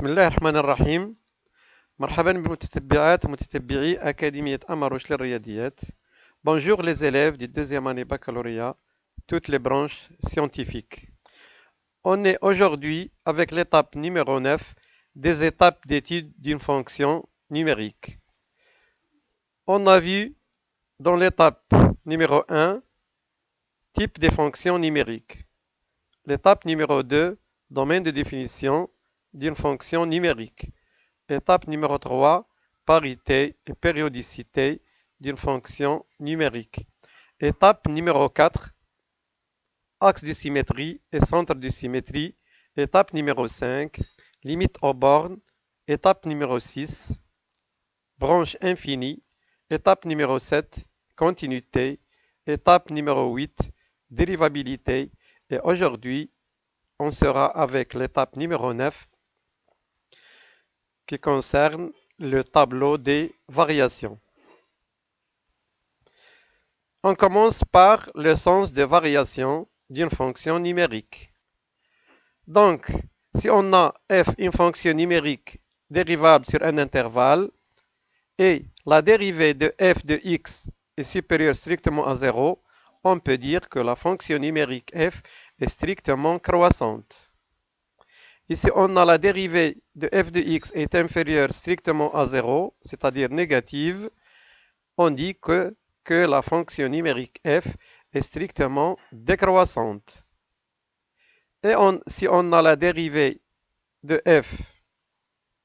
بسم الله الرحمن الرحيم. مرحبا بمتتبعات ومتتبعي أكاديمية أماروش للرياضيات. Bonjour les élèves du deuxième année baccalauréat, toutes les branches scientifiques. On est aujourd'hui avec l'étape numéro 9 des étapes d'étude d'une fonction numérique. On a vu dans l'étape numéro 1, type des fonctions numériques. L'étape numéro 2, domaine de définition d'une fonction numérique. Étape numéro 3, parité et périodicité d'une fonction numérique. Étape numéro 4, axe de symétrie et centre de symétrie. Étape numéro 5, limite aux bornes. Étape numéro 6, branche infinie. Étape numéro 7, continuité. Étape numéro 8, dérivabilité. Et aujourd'hui, on sera avec l'étape numéro 9 qui concerne le tableau des variations. On commence par le sens de variation d'une fonction numérique. Donc, si on a f une fonction numérique dérivable sur un intervalle et la dérivée de f de x est supérieure strictement à 0, on peut dire que la fonction numérique f est strictement croissante. Ici, on a la dérivée de f de x est inférieure strictement à 0, c'est-à-dire négative. On dit que la fonction numérique f est strictement décroissante. Et si on a la dérivée de f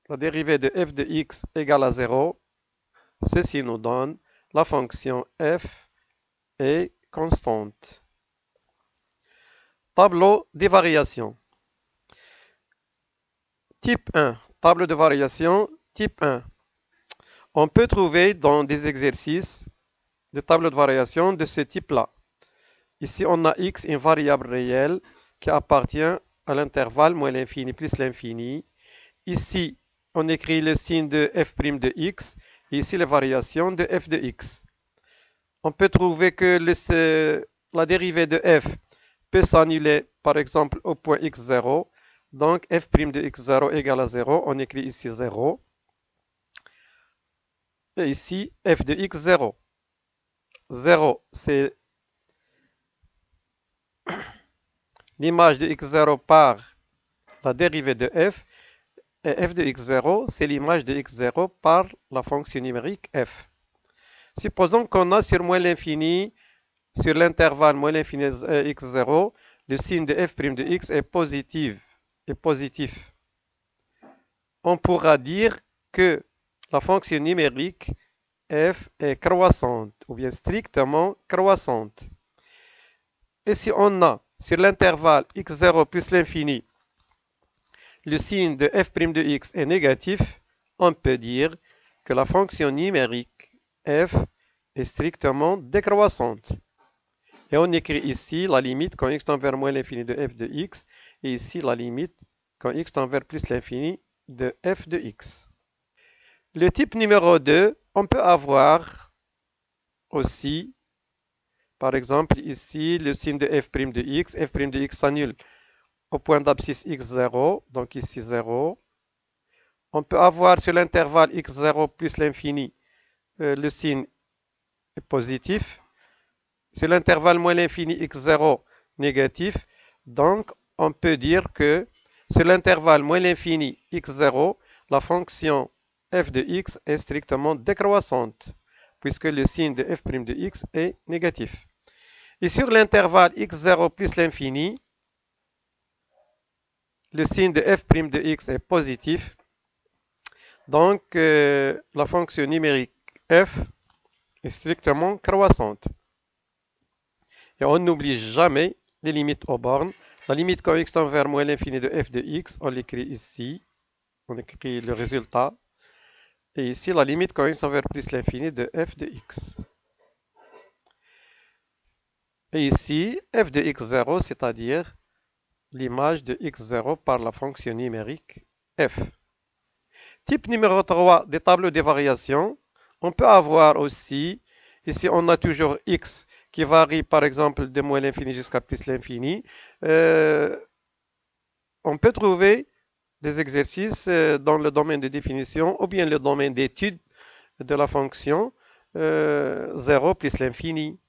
de x égale à 0, ceci nous donne la fonction f est constante. Tableau des variations. Type 1, tableau de variation type 1. On peut trouver dans des exercices des tableaux de variation de ce type-là. Ici, on a x, une variable réelle qui appartient à l'intervalle moins l'infini plus l'infini. Ici, on écrit le signe de f' de x, et ici les variations de f de x. On peut trouver que la dérivée de f peut s'annuler, par exemple, au point x0. Donc, f' de x0 égale à 0. On écrit ici 0. Et ici, f de x0. 0, c'est l'image de x0 par la dérivée de f. Et f de x0, c'est l'image de x0 par la fonction numérique f. Supposons qu'on a sur moins l'infini, sur l'intervalle moins l'infini x0, le signe de f' de x est positif. On pourra dire que la fonction numérique f est croissante ou bien strictement croissante. Et si on a sur l'intervalle x0 plus l'infini, le signe de f' de x est négatif, on peut dire que la fonction numérique f est strictement décroissante. Et on écrit ici la limite quand x tend vers moins l'infini de f de x, et ici la limite quand x tend vers plus l'infini de f de x. Le type numéro 2, on peut avoir aussi, par exemple ici, le signe de f' de x. F' de x s'annule au point d'abscisse x0, donc ici 0. On peut avoir sur l'intervalle x0 plus l'infini, le signe est positif. Sur l'intervalle moins l'infini x0 négatif, donc on peut dire que sur l'intervalle moins l'infini x0, la fonction f de x est strictement décroissante, puisque le signe de f' de x est négatif. Et sur l'intervalle x0 plus l'infini, le signe de f' de x est positif. Donc, la fonction numérique f est strictement croissante. Et on n'oublie jamais les limites aux bornes. La limite quand x tend vers moins l'infini de f de x, on l'écrit ici. On écrit le résultat. Et ici, la limite quand x tend vers plus l'infini de f de x. Et ici, f de x0, c'est-à-dire l'image de x0 par la fonction numérique f. Type numéro 3 des tableaux de variation. On peut avoir aussi, ici on a toujours x qui varie par exemple de moins l'infini jusqu'à plus l'infini. On peut trouver des exercices dans le domaine de définition ou bien le domaine d'étude de la fonction 0 plus l'infini,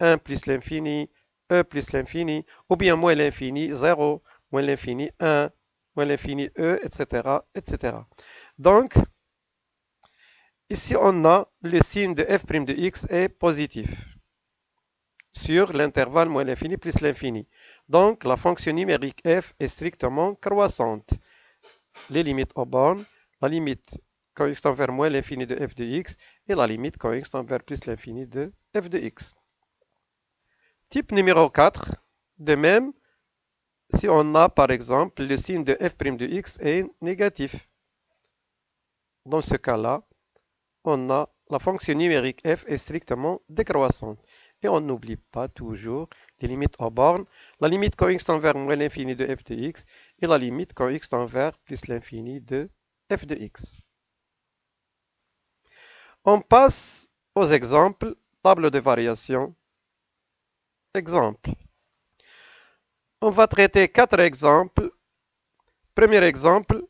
1 plus l'infini, e plus l'infini, ou bien moins l'infini 0, moins l'infini 1, moins l'infini e, etc., etc. Donc, ici on a le signe de f' de x est positif sur l'intervalle moins l'infini plus l'infini. Donc, la fonction numérique f est strictement croissante. Les limites aux bornes, la limite quand x tend vers moins l'infini de f de x et la limite quand x tend vers plus l'infini de f de x. Type numéro 4, de même, si on a par exemple le signe de f' de x est négatif. Dans ce cas-là, on a la fonction numérique f est strictement décroissante. Et on n'oublie pas toujours les limites aux bornes, la limite quand x tend vers moins l'infini de f de x et la limite quand x tend vers plus l'infini de f de x. On passe aux exemples, table de variation. Exemple. On va traiter 4 exemples. Premier exemple,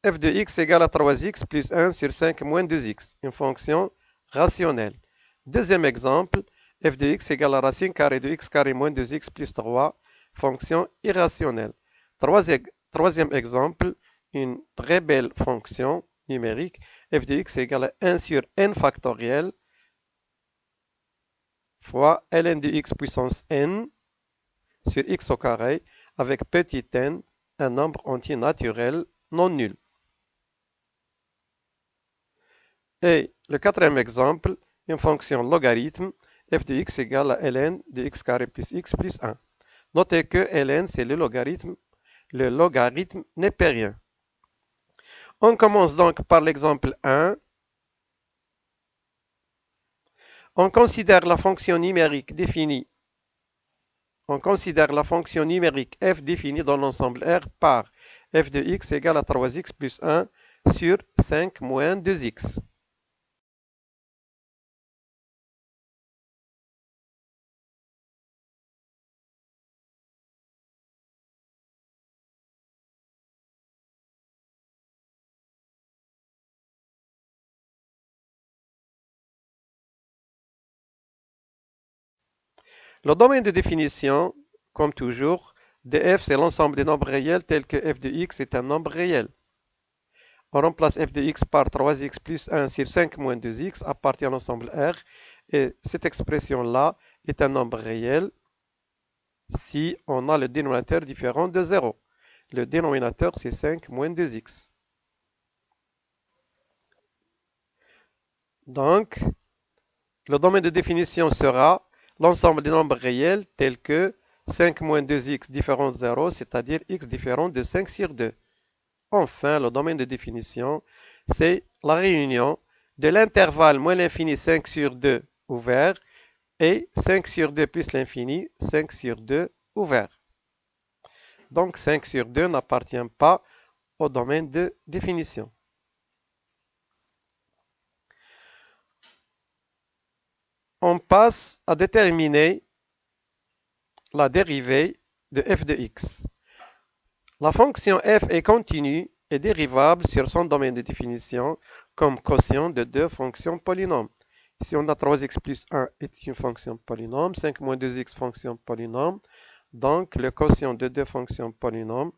f de x égale à 3x plus 1 sur 5 moins 2x, une fonction rationnelle. Deuxième exemple, f de x égale à racine carrée de x carré moins 2x plus 3, fonction irrationnelle. Troisième exemple, une très belle fonction numérique, f de x égale à 1 sur n factoriel fois ln de x puissance n sur x au carré avec petit n, un nombre entier naturel non nul. Et le quatrième exemple, une fonction logarithme, f de x égale à ln de x carré plus x plus 1. Notez que ln, c'est le logarithme. Le logarithme n'est pas rien. On commence donc par l'exemple 1. On considère la fonction numérique définie. On considère la fonction numérique f définie dans l'ensemble R par f de x égale à 3x plus 1 sur 5 moins 2x. Le domaine de définition, comme toujours, de f, c'est l'ensemble des nombres réels tels que f de x est un nombre réel. On remplace f de x par 3x plus 1 sur 5 moins 2x appartient à l'ensemble R. Et cette expression-là est un nombre réel si on a le dénominateur différent de 0. Le dénominateur, c'est 5 moins 2x. Donc, le domaine de définition sera l'ensemble des nombres réels tels que 5 moins 2x différent de 0, c'est-à-dire x différent de 5 sur 2. Enfin, le domaine de définition, c'est la réunion de l'intervalle moins l'infini 5 sur 2 ouvert et 5 sur 2 plus l'infini 5 sur 2 ouvert. Donc 5 sur 2 n'appartient pas au domaine de définition. On passe à déterminer la dérivée de f de x. La fonction f est continue et dérivable sur son domaine de définition comme quotient de deux fonctions polynômes. Ici, on a 3x plus 1 est une fonction polynôme, 5 moins 2x fonction polynôme. Donc, le quotient de deux fonctions polynômes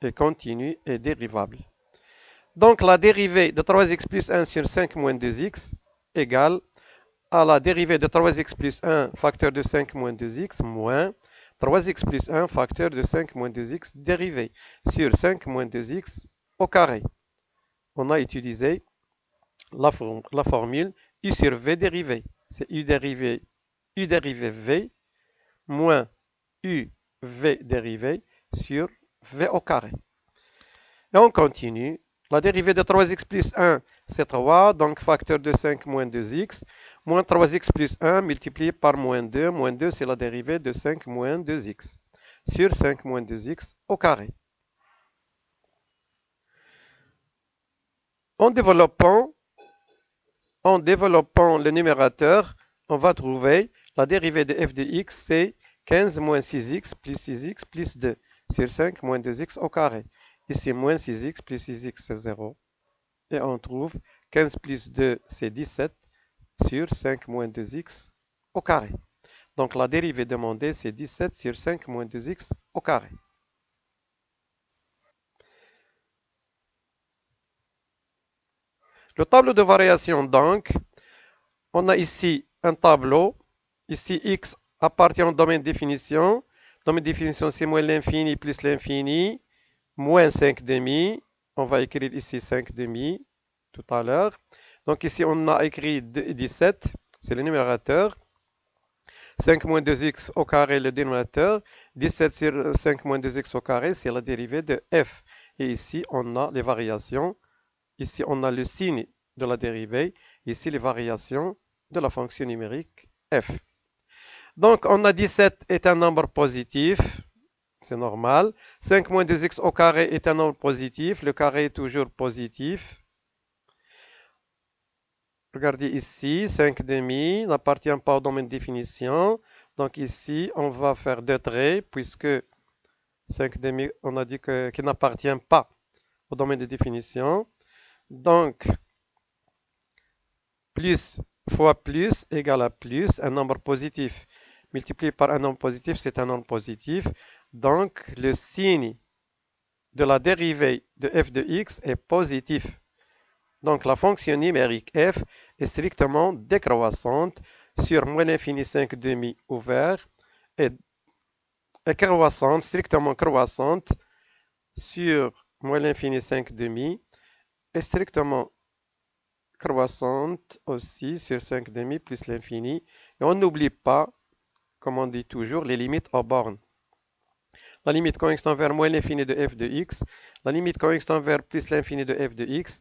est continu et dérivable. Donc, la dérivée de 3x plus 1 sur 5 moins 2x égale à la dérivée de 3x plus 1 facteur de 5 moins 2x moins 3x plus 1 facteur de 5 moins 2x dérivé sur 5 moins 2x au carré. On a utilisé la formule u sur v dérivé. C'est u dérivé v moins u v dérivé sur v au carré. Et on continue. La dérivée de 3x plus 1, c'est 3, donc facteur de 5 moins 2x, moins 3x plus 1 multiplié par moins 2. Moins 2, c'est la dérivée de 5 moins 2x sur 5 moins 2x au carré. En développant le numérateur, on va trouver la dérivée de f de x, c'est 15 moins 6x plus 2. sur 5 moins 2x au carré. Ici, moins 6x plus 6x, c'est 0. Et on trouve 15 plus 2, c'est 17 sur 5 moins 2x au carré. Donc la dérivée demandée, c'est 17 sur 5 moins 2x au carré. Le tableau de variation, donc, on a ici un tableau. Ici, x appartient au domaine de définition. Domaine de définition, c'est moins l'infini plus l'infini, moins 5 demi. On va écrire ici 5 demi tout à l'heure. Donc ici, on a écrit 17, c'est le numérateur. 5 moins 2x au carré, le dénominateur. 17 sur 5 moins 2x au carré, c'est la dérivée de f. Et ici, on a les variations. Ici, on a le signe de la dérivée. Ici, les variations de la fonction numérique f. Donc, on a 17 est un nombre positif. C'est normal. 5 moins 2x au carré est un nombre positif. Le carré est toujours positif. Regardez ici, 5 demi n'appartient pas au domaine de définition. Donc ici, on va faire deux traits puisque 5 demi, on a dit qu'il n'appartient pas au domaine de définition. Donc, plus fois plus égale à plus, un nombre positif multiplié par un nombre positif, c'est un nombre positif. Donc, le signe de la dérivée de f de x est positif. Donc, la fonction numérique f est strictement décroissante sur moins l'infini 5 demi ouvert et croissante, strictement croissante sur moins l'infini 5 demi et strictement croissante aussi sur 5 demi plus l'infini. Et on n'oublie pas, comme on dit toujours, les limites aux bornes. La limite connexe vers moins l'infini de f de x, la limite connexe vers plus l'infini de f de x,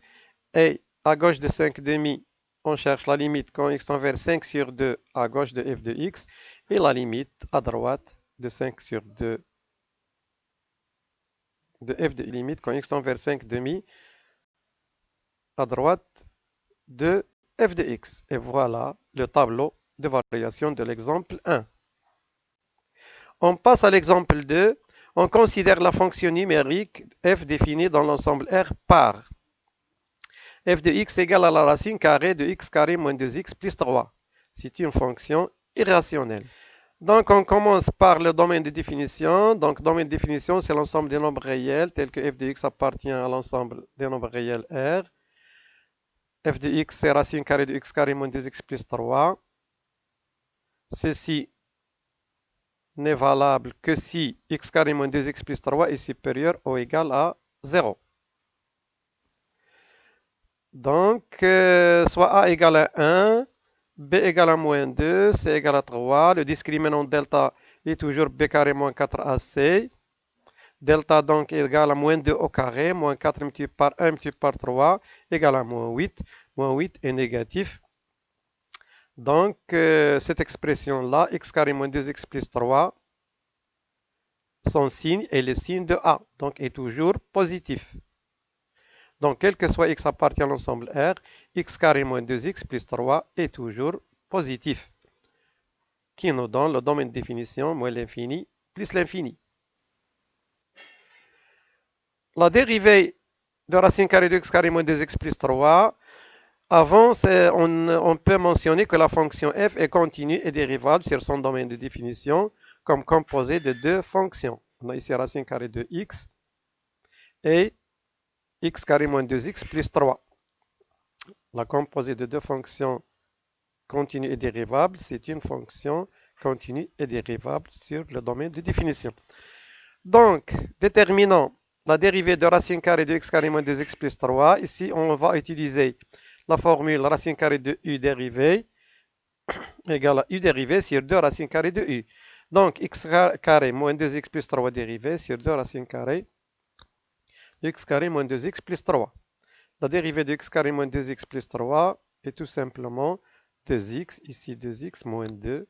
et à gauche de 5 demi, on cherche la limite connexe vers 5 sur 2 à gauche de f de x, et la limite à droite de 5 sur 2 de f de limite connexe vers 5 demi à droite de f de x. Et voilà le tableau de variation de l'exemple 1. On passe à l'exemple 2. On considère la fonction numérique f définie dans l'ensemble R par f de x égale à la racine carrée de x carré moins 2x plus 3. C'est une fonction irrationnelle. Donc on commence par le domaine de définition. Donc domaine de définition, c'est l'ensemble des nombres réels tel que f de x appartient à l'ensemble des nombres réels R. F de x, c'est racine carrée de x carré moins 2x plus 3. Ceci n'est valable que si x carré moins 2x plus 3 est supérieur ou égal à 0. Donc, soit a égale à 1, b égale à moins 2, c égale à 3. Le discriminant delta est toujours b carré moins 4ac. Delta donc est égal à moins 2 au carré, moins 4 multiplié par 1 multiplié par 3 égale à moins 8. Moins 8 est négatif. Donc, cette expression-là, x carré moins 2x plus 3, son signe est le signe de A, donc est toujours positif. Donc, quel que soit x appartient à l'ensemble R, x carré moins 2x plus 3 est toujours positif, qui nous donne le domaine de définition moins l'infini plus l'infini. La dérivée de racine carrée de x carré moins 2x plus 3, avant, on peut mentionner que la fonction f est continue et dérivable sur son domaine de définition comme composé de deux fonctions. On a ici racine carrée de x et x carré moins 2x plus 3. La composée de deux fonctions continue et dérivable, c'est une fonction continue et dérivable sur le domaine de définition. Donc, déterminons la dérivée de racine carrée de x carré moins 2x plus 3. Ici, on va utiliser la formule racine carrée de u dérivée égale à u dérivée sur 2 racines carrées de u. Donc, x carré moins 2x plus 3 dérivée sur 2 racines carrées de x carré moins 2x plus 3. La dérivée de x carré moins 2x plus 3 est tout simplement 2x, ici 2x moins 2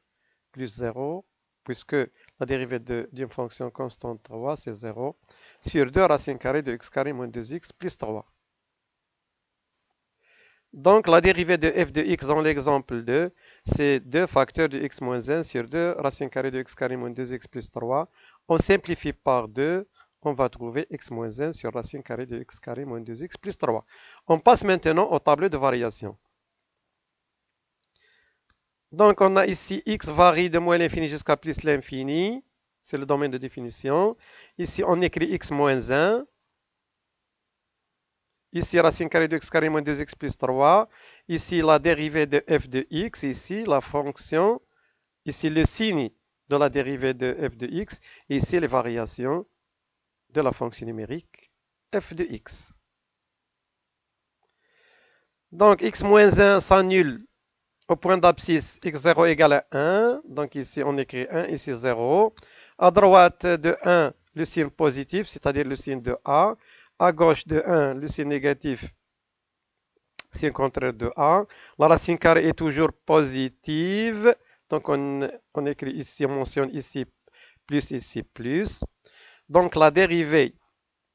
plus 0, puisque la dérivée d'une fonction constante 3, c'est 0, sur 2 racines carrées de x carré moins 2x plus 3. Donc, la dérivée de f de x dans l'exemple 2, c'est 2 facteurs de x moins 1 sur 2 racine carrée de x carré moins 2x plus 3. On simplifie par 2, on va trouver x moins 1 sur racine carrée de x carré moins 2x plus 3. On passe maintenant au tableau de variation. Donc, on a ici x varie de moins l'infini jusqu'à plus l'infini. C'est le domaine de définition. Ici, on écrit x moins 1. Ici, racine carrée de x carré moins 2x plus 3. Ici, la dérivée de f de x. Ici, la fonction. Ici, le signe de la dérivée de f de x. Et ici, les variations de la fonction numérique f de x. Donc, x moins 1 s'annule au point d'abscisse x0 égale à 1. Donc, ici, on écrit 1, ici 0. À droite de 1, le signe positif, c'est-à-dire le signe de A. À gauche de 1, le signe négatif, signe contraire de A. La racine carrée est toujours positive. Donc, on écrit ici, on mentionne ici plus. Donc, la dérivée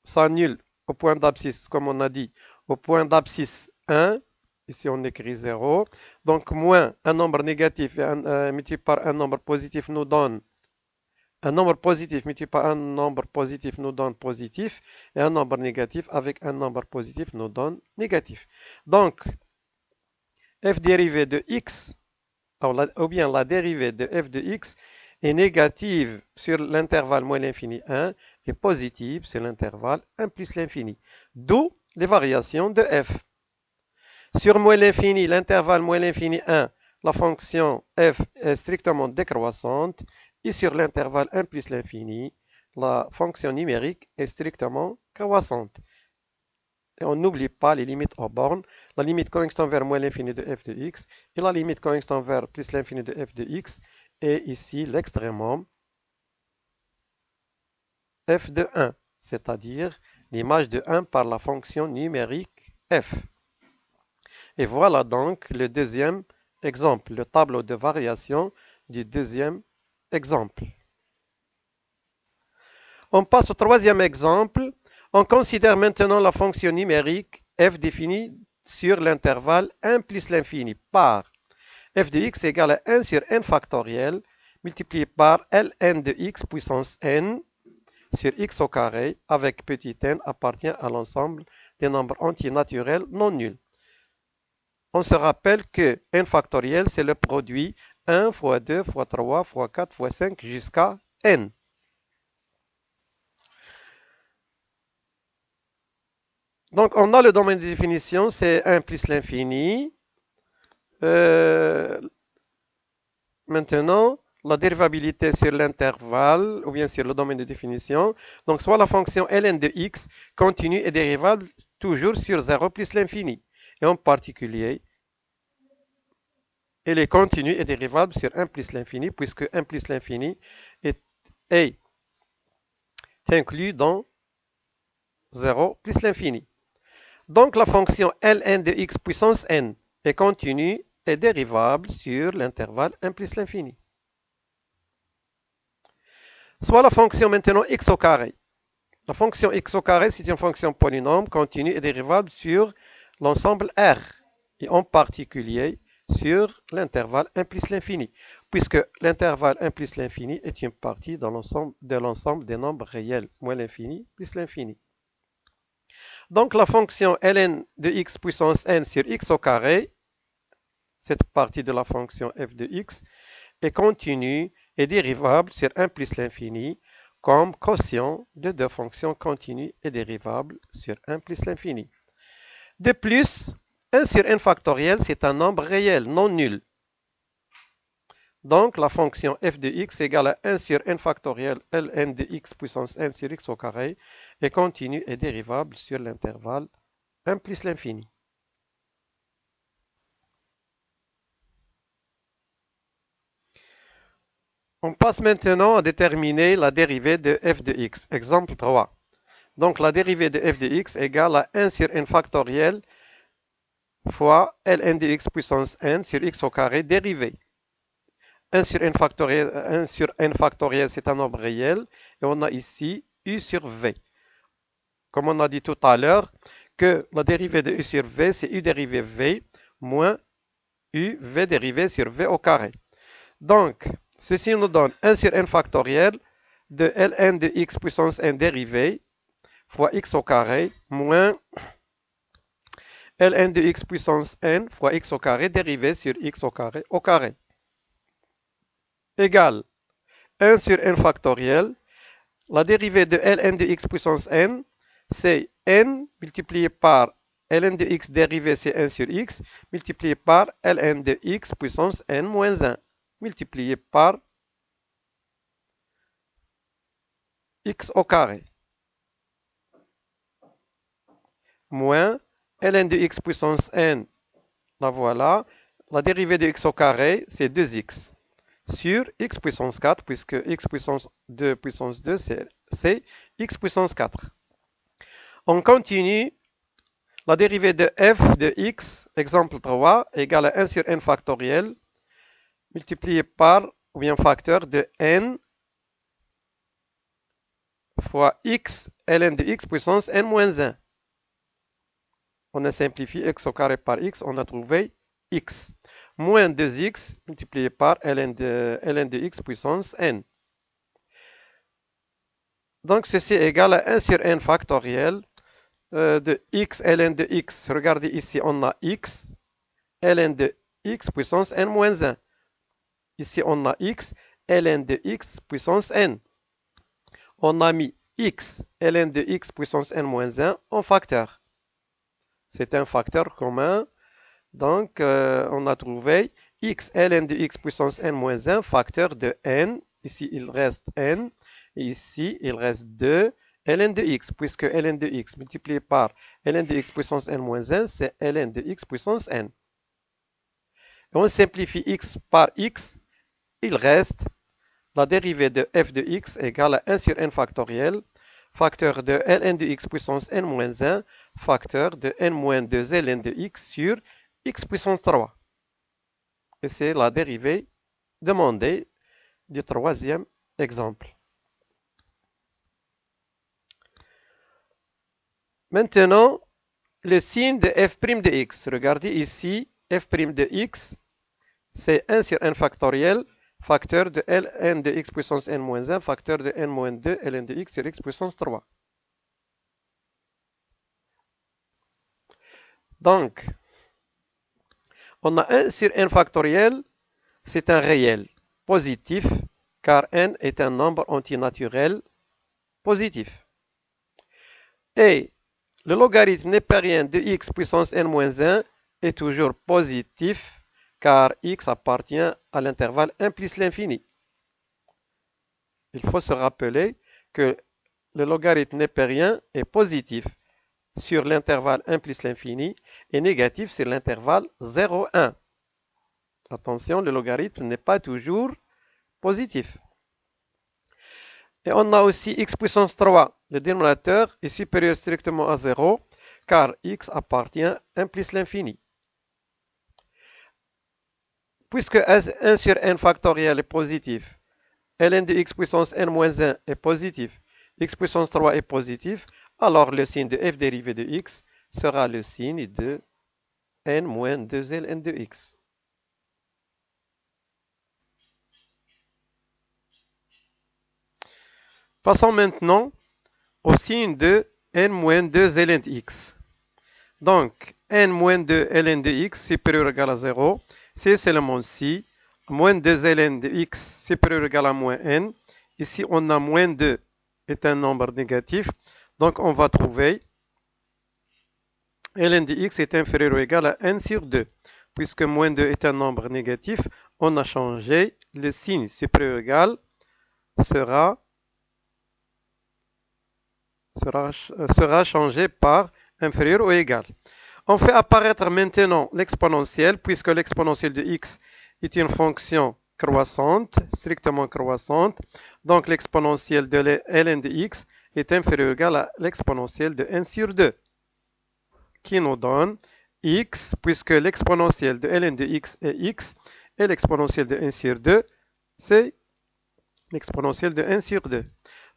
s'annule au point d'abscisse, comme on a dit, au point d'abscisse 1. Ici, on écrit 0. Donc, moins un nombre négatif multiplié par un nombre positif nous donne un nombre positif multiplié par un nombre positif nous donne positif, et un nombre négatif avec un nombre positif nous donne négatif. Donc, f dérivée de x, ou bien la dérivée de f de x, est négative sur l'intervalle moins l'infini 1 et positive sur l'intervalle 1 plus l'infini. D'où les variations de f. Sur moins l'infini, l'intervalle moins l'infini 1, la fonction f est strictement décroissante. Et sur l'intervalle 1 plus l'infini, la fonction numérique est strictement croissante. Et on n'oublie pas les limites aux bornes. La limite conextant vers moins l'infini de f de x et la limite conextant vers plus l'infini de f de x. Et ici, l'extrémum f de 1, c'est-à-dire l'image de 1 par la fonction numérique f. Et voilà donc le deuxième exemple, le tableau de variation du deuxième exemple. On passe au troisième exemple. On considère maintenant la fonction numérique f définie sur l'intervalle 1 plus l'infini par f de x égale à 1 sur n factoriel multiplié par ln de x puissance n sur x au carré avec petit n appartient à l'ensemble des nombres entiers naturels non nuls. On se rappelle que n factoriel, c'est le produit 1 fois 2 fois 3 fois 4 fois 5 jusqu'à n. Donc, on a le domaine de définition, c'est 1 plus l'infini. Maintenant, la dérivabilité sur l'intervalle, ou bien sur le domaine de définition. Donc, soit la fonction ln de x continue et dérivable toujours sur 0 plus l'infini. Et en particulier, elle est continue et dérivable sur 1 plus l'infini, puisque 1 plus l'infini est inclus dans 0 plus l'infini. Donc, la fonction ln de x puissance n est continue et dérivable sur l'intervalle 1 plus l'infini. Soit la fonction maintenant x au carré. La fonction x au carré, c'est une fonction polynôme continue et dérivable sur l'ensemble R, et en particulier sur l'intervalle 1 plus l'infini, puisque l'intervalle 1 plus l'infini est une partie de l'ensemble des nombres réels, moins l'infini plus l'infini. Donc la fonction ln de x puissance n sur x au carré, cette partie de la fonction f de x, est continue et dérivable sur 1 plus l'infini comme quotient de deux fonctions continues et dérivables sur 1 plus l'infini. De plus, 1 sur n factoriel, c'est un nombre réel, non nul. Donc, la fonction f de x égale à 1 sur n factoriel ln de x puissance n sur x au carré est continue et dérivable sur l'intervalle 1 plus l'infini. On passe maintenant à déterminer la dérivée de f de x. Exemple 3. Donc, la dérivée de f de x égale à 1 sur n factoriel fois ln de x puissance n sur x au carré dérivé. 1 sur n factoriel, c'est un nombre réel. Et on a ici u sur v. Comme on a dit tout à l'heure, que la dérivée de u sur v, c'est u dérivée v moins u v dérivée sur v au carré. Donc, ceci nous donne 1 sur n factoriel de ln de x puissance n dérivée fois x au carré moins ln de x puissance n fois x au carré dérivé sur x au carré égale 1 sur n factoriel. La dérivée de ln de x puissance n, c'est n multiplié par ln de x dérivé, c'est 1 sur x, multiplié par ln de x puissance n moins 1, multiplié par x au carré, moins ln de x puissance n, la voilà, la dérivée de x au carré, c'est 2x, sur x puissance 4, puisque x puissance 2 puissance 2, c'est x puissance 4. On continue. La dérivée de f de x, exemple 3, égale à 1 sur n factoriel, multiplié par, ou bien facteur de n fois x ln de x puissance n moins 1. On a simplifié x au carré par x, on a trouvé x. Moins 2x multiplié par ln de x puissance n. Donc ceci est égal à 1 sur n factoriel de x ln de x. Regardez ici, on a x ln de x puissance n moins 1. Ici, on a x ln de x puissance n. On a mis x ln de x puissance n moins 1 en facteur. C'est un facteur commun. Donc, on a trouvé x ln de x puissance n moins 1 facteur de n. Ici, il reste n. Et ici, il reste 2 ln de x, puisque ln de x multiplié par ln de x puissance n moins 1, c'est ln de x puissance n. Et on simplifie x par x. Il reste la dérivée de f de x égale à 1 sur n factoriel, facteur de ln de x puissance n moins 1, facteur de n moins 2 ln de x sur x puissance 3. Et c'est la dérivée demandée du troisième exemple. Maintenant, le signe de f' de x. Regardez ici, f' de x, c'est 1 sur n factoriel, facteur de ln de x puissance n moins 1, facteur de n moins 2 ln de x sur x puissance 3. Donc, on a 1 sur n factoriel, c'est un réel positif, car n est un nombre antinaturel positif. Et le logarithme népérien de x puissance n moins 1 est toujours positif, car x appartient à l'intervalle 1 plus l'infini. Il faut se rappeler que le logarithme népérien est positif sur l'intervalle 1 plus l'infini et négatif sur l'intervalle 0, 1. Attention, le logarithme n'est pas toujours positif. Et on a aussi x puissance 3. Le dénominateur est supérieur strictement à 0, car x appartient à 1 plus l'infini. Puisque 1 sur n factoriel est positif, ln de x puissance n moins 1 est positif, x puissance 3 est positif, alors le signe de f dérivé de x sera le signe de n moins 2 ln de x. Passons maintenant au signe de n moins 2 ln de x. Donc, n moins 2 ln de x supérieur ou égal à 0, c'est seulement si moins 2 ln de x supérieur ou égal à moins n. Ici, on a moins 2 est un nombre négatif. Donc, on va trouver ln de x est inférieur ou égal à n sur 2. Puisque moins 2 est un nombre négatif, on a changé le signe supérieur ou égal sera changé par inférieur ou égal. On fait apparaître maintenant l'exponentielle, puisque l'exponentielle de x est une fonction croissante, strictement croissante. Donc l'exponentielle de ln de x est inférieure ou égale à l'exponentielle de n sur 2, qui nous donne x, puisque l'exponentielle de ln de x est x, et l'exponentielle de n sur 2, c'est l'exponentielle de n sur 2.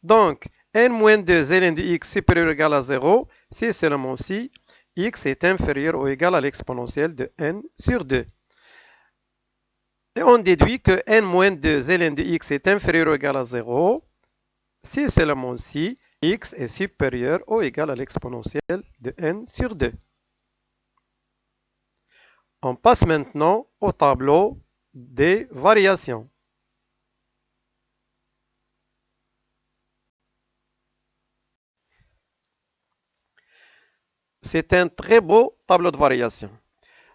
Donc, n moins 2 ln de x supérieur ou égal à 0 si et seulement si x est inférieur ou égal à l'exponentielle de n sur 2. Et on déduit que n moins 2 ln de x est inférieur ou égal à 0 si et seulement si x est supérieur ou égal à l'exponentielle de n sur 2. On passe maintenant au tableau des variations. C'est un très beau tableau de variation.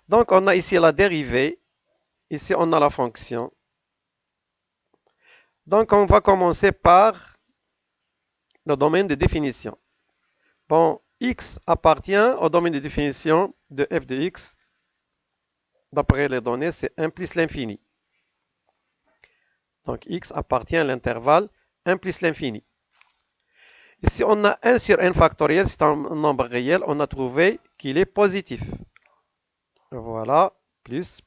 Donc, on a ici la dérivée. Ici, on a la fonction. Donc, on va commencer par le domaine de définition. Bon, x appartient au domaine de définition de f de x. D'après les données, c'est 1 plus l'infini. Donc, x appartient à l'intervalle 1 plus l'infini. Ici, on a 1 sur n factoriel, c'est un nombre réel. On a trouvé qu'il est positif. Voilà, plus.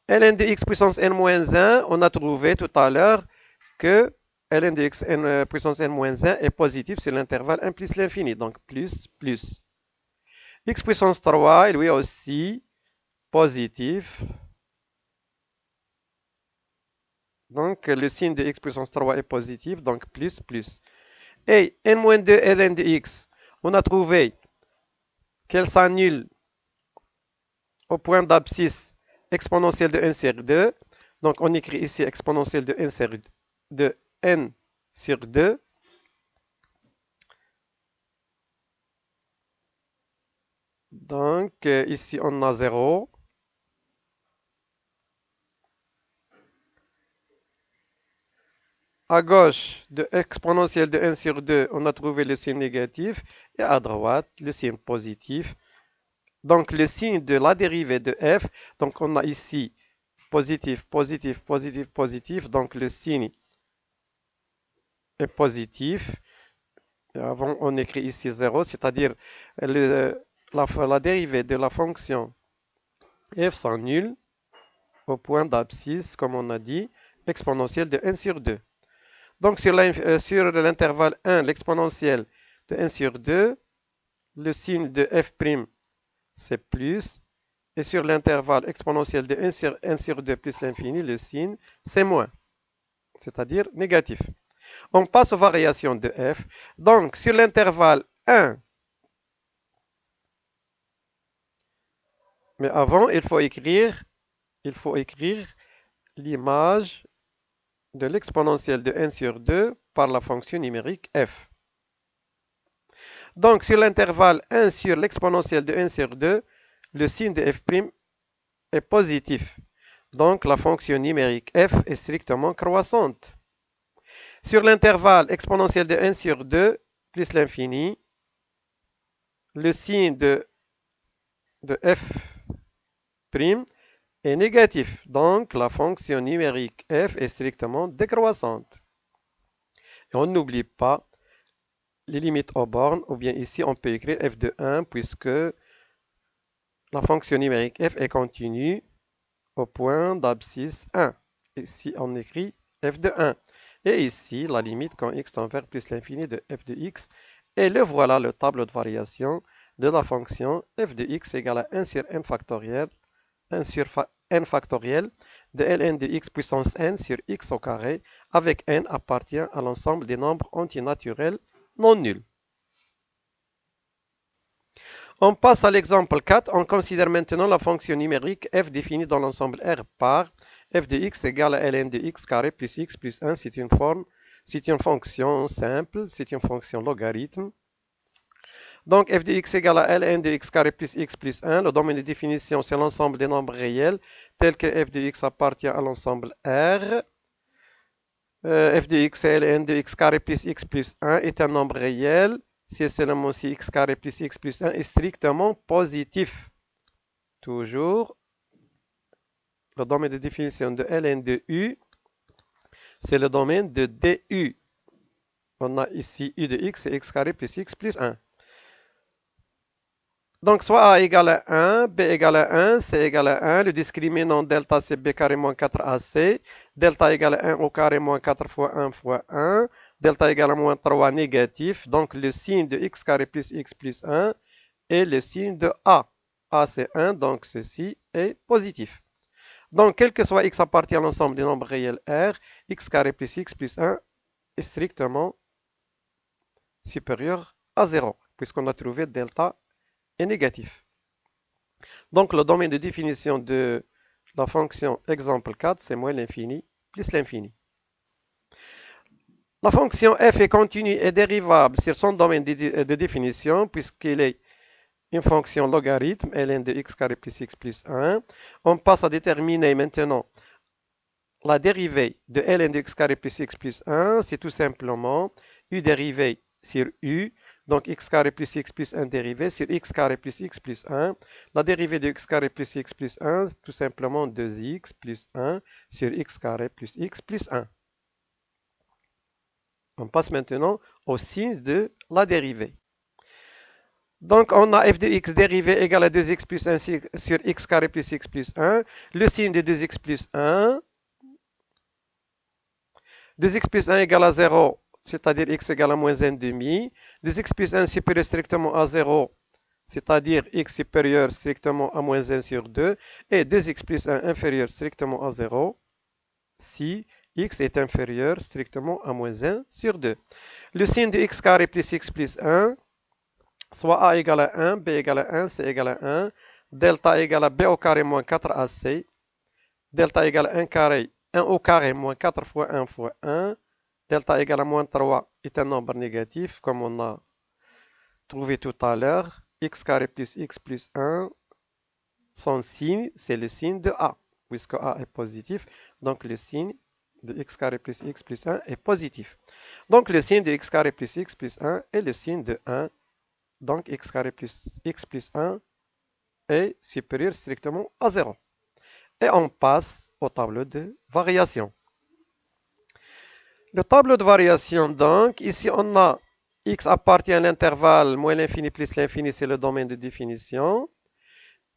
ln de x puissance n moins 1, on a trouvé tout à l'heure que ln de x puissance n moins 1 est positif sur l'intervalle 1 plus l'infini. Donc, plus. X puissance 3 est lui aussi positif. Donc, le signe de x puissance 3 est positif, donc plus. Et n-2 ln de x, on a trouvé qu'elle s'annule au point d'abscisse exponentielle de n sur 2. Donc, on écrit ici exponentielle de n sur 2. Donc, ici, on a 0. À gauche, de exponentielle de n sur 2, on a trouvé le signe négatif. Et à droite, le signe positif. Donc, le signe de la dérivée de f. Donc, on a ici positif. Donc, le signe est positif. Avant, on écrit ici 0, c'est-à-dire la dérivée de la fonction f s'annule au point d'abscisse, comme on a dit, exponentielle de 1 sur 2. Donc, sur l'intervalle 1, l'exponentielle de 1 sur 2, le signe de f', c'est plus. Et sur l'intervalle exponentielle de 1 sur 2 plus l'infini, le signe, c'est moins, c'est-à-dire négatif. On passe aux variations de f. Donc, sur l'intervalle 1, mais avant, il faut écrire l'image de l'exponentielle de 1 sur 2 par la fonction numérique f. Donc, sur l'intervalle 1 sur l'exponentielle de 1 sur 2, le signe de f' est positif. Donc, la fonction numérique f est strictement croissante. Sur l'intervalle exponentielle de 1 sur 2 plus l'infini, le signe de f' est négatif. Donc, la fonction numérique f est strictement décroissante. Et on n'oublie pas les limites aux bornes, ou bien ici, on peut écrire f de 1 puisque la fonction numérique f est continue au point d'abscisse 1. Ici, on écrit f de 1. Et ici, la limite quand x tend vers plus l'infini de f de x. Et le voilà le tableau de variation de la fonction f de x égale à 1 sur n factoriel, 1 sur n factoriel de ln de x puissance n sur x au carré, avec n appartient à l'ensemble des nombres antinaturels non nuls. On passe à l'exemple 4. On considère maintenant la fonction numérique f définie dans l'ensemble R par f de x égale à ln de x carré plus x plus 1. C'est une fonction simple, c'est une fonction logarithme. Donc f de x égale à ln de x carré plus x plus 1. Le domaine de définition, c'est l'ensemble des nombres réels, tel que f de x appartient à l'ensemble R. F de x et ln de x carré plus x plus 1 est un nombre réel. Si seulement si x carré plus x plus 1 est strictement positif. Toujours, le domaine de définition de ln de u, c'est le domaine de du. On a ici u de x et x carré plus x plus 1. Donc, soit a égale à 1, b égale à 1, c égale à 1. Le discriminant delta, c'est b carré moins 4ac. Delta égale à 1 au carré moins 4 fois 1 fois 1. delta égale à moins 3 négatif, donc le signe de x carré plus x plus 1 est le signe de a. A c'est 1, donc ceci est positif. Donc, quel que soit x appartient à l'ensemble des nombres réels R, x carré plus x plus 1 est strictement supérieur à 0, puisqu'on a trouvé delta est négatif. Donc, le domaine de définition de la fonction exemple 4, c'est moins l'infini plus l'infini. La fonction f est continue et dérivable sur son domaine de définition, puisqu'il est une fonction logarithme, ln de x carré plus x plus 1. On passe à déterminer maintenant la dérivée de ln de x carré plus x plus 1. C'est tout simplement u dérivée sur u. Donc x carré plus x plus 1 dérivé sur x carré plus x plus 1. La dérivée de x carré plus x plus 1, c'est tout simplement 2x plus 1 sur x carré plus x plus 1. On passe maintenant au signe de la dérivée. Donc, on a f de x dérivé égale à 2x plus 1 sur x carré plus x plus 1. Le signe de 2x plus 1. 2x plus 1 égale à 0, c'est-à-dire x égale à moins 1 demi. 2x plus 1 supérieur strictement à 0, c'est-à-dire x supérieur strictement à moins 1 sur 2. Et 2x plus 1 inférieur strictement à 0, si x est inférieur strictement à moins 1 sur 2. Le signe de x carré plus x plus 1, soit a égale à 1, b égale à 1, c égale à 1, delta égale à b au carré moins 4ac, delta égale à 1 carré, 1 au carré moins 4 fois 1 fois 1, delta égale à moins 3 est un nombre négatif, comme on a trouvé tout à l'heure, x carré plus x plus 1, son signe, c'est le signe de a, puisque a est positif, donc le signe de x carré plus x plus 1 est positif. Donc le signe de x carré plus x plus 1 est le signe de 1. Donc x carré plus x plus 1 est supérieur strictement à 0. Et on passe au tableau de variation. Le tableau de variation, donc, ici on a x appartient à l'intervalle moins l'infini plus l'infini, c'est le domaine de définition.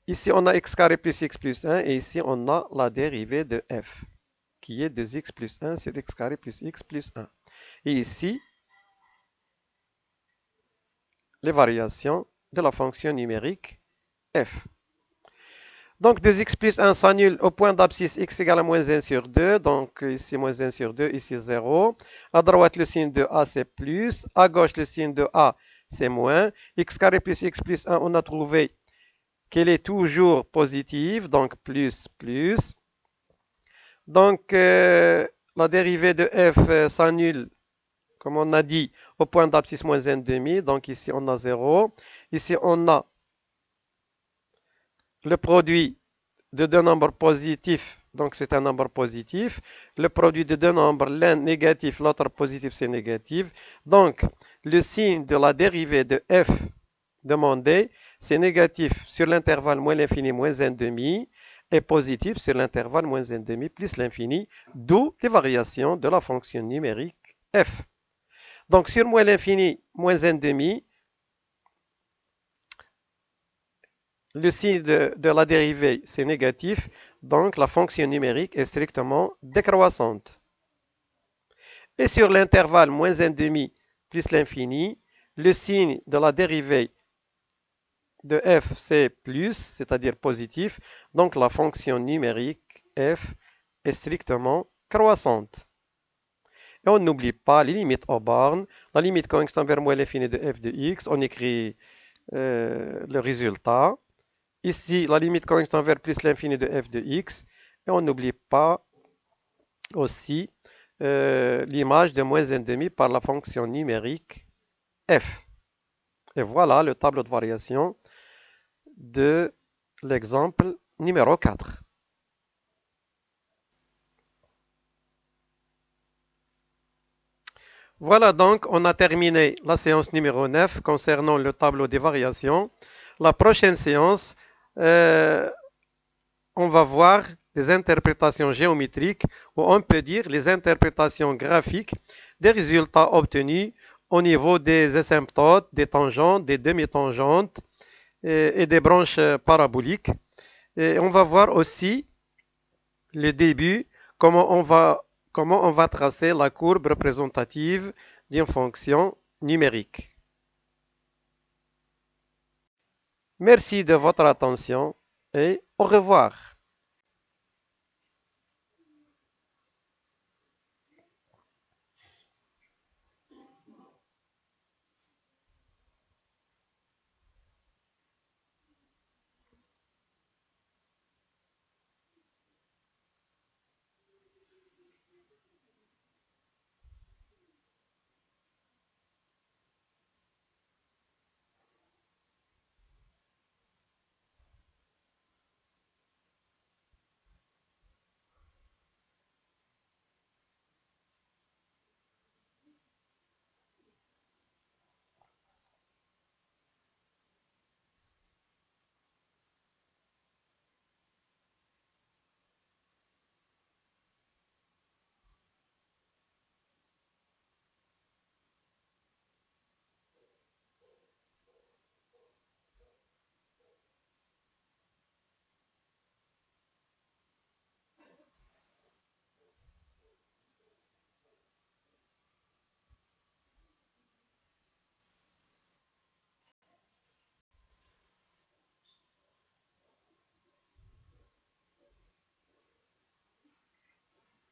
Ici on a x carré plus x plus 1 et ici on a la dérivée de f qui est 2x plus 1 sur x carré plus x plus 1. Et ici, les variations de la fonction numérique f. Donc 2x plus 1 s'annule au point d'abscisse x égale à moins 1 sur 2. Donc ici moins 1 sur 2, ici 0. À droite, le signe de a, c'est plus. À gauche, le signe de a, c'est moins. X carré plus x plus 1, on a trouvé qu'elle est toujours positive. Donc plus, plus. Donc la dérivée de f s'annule, comme on a dit, au point d'abscisse moins 1,5. Donc ici, on a 0. Ici, on a le produit de deux nombres positifs, donc c'est un nombre positif. Le produit de deux nombres, l'un négatif, l'autre positif, c'est négatif. Donc, le signe de la dérivée de f demandée, c'est négatif sur l'intervalle moins l'infini moins 1,5 et positif sur l'intervalle moins 1,5 plus l'infini, d'où les variations de la fonction numérique f. Donc, sur moins l'infini moins 1,5, le signe de la dérivée, c'est négatif, donc la fonction numérique est strictement décroissante. Et sur l'intervalle moins 1,5 plus l'infini, le signe de la dérivée de f, c'est plus, c'est-à-dire positif, donc la fonction numérique f est strictement croissante. Et on n'oublie pas les limites aux bornes, la limite connexion vers moins l'infini de f de x, on écrit le résultat. Ici, la limite connexion vers plus l'infini de f de x. Et on n'oublie pas aussi l'image de moins 1,5 par la fonction numérique f. Et voilà le tableau de variation de l'exemple numéro 4. Voilà donc, on a terminé la séance numéro 9 concernant le tableau des variations. La prochaine séance, on va voir des interprétations géométriques, ou on peut dire les interprétations graphiques des résultats obtenus au niveau des asymptotes, des tangentes, des demi-tangentes et des branches paraboliques. Et on va voir aussi le début, comment on va tracer la courbe représentative d'une fonction numérique. Merci de votre attention et au revoir.